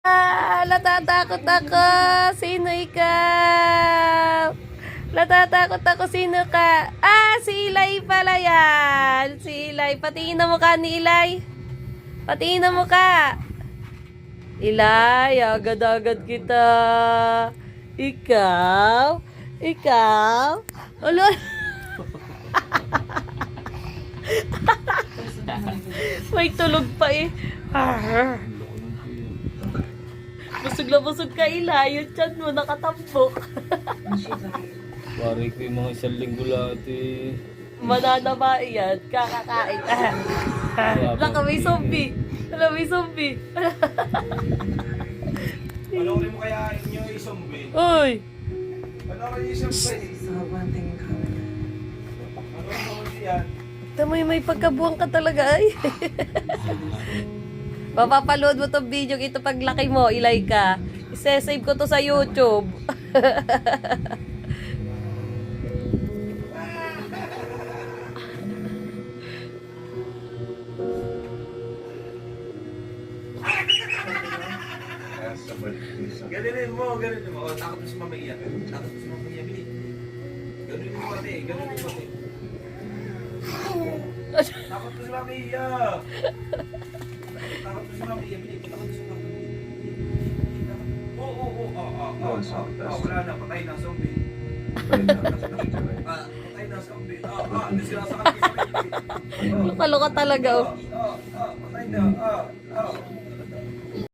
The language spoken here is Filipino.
Natatakot ako. Sino ikaw? Natatakot ako. Sino ka? Si Ilay pala yan. Si Ilay. Patingin na mukha ni Ilay. Patingin na mukha. Ilay, agad-agad kita. Ikaw? Ikaw? Alo? May tulog pa eh. Busog na busog ka, Ilay. Yung tiyan mo nakatampok. Pare ko yung mga isang linggo lahat eh. Mananaba yan. Kakakain. Laka, may zombie. Alam, may zombie. Panoorin mo kaya inyo isombe. Uy! Panoorin yung isombe. Panoorin mo yan. Tamoy, may pagkabuang ka talaga ay. Papapaload mo tong video ito paglaki mo, Ilay ka. Isesave ko to sa YouTube. Ganunin mo, ganunin mo. Oh, takot mo si Mama Iya. Takot mo si Mama Iya, bilis. Ganunin mo pati, ganunin mo pati. Takot mo si Mama Iya. Takot mo si Mama Iya, bilis. Takot mo si Mama Iya. Wala na, patay na, zombie. Patay na, zombie. Hindi sila sa kami. Loka-loka talaga oh. Patay na,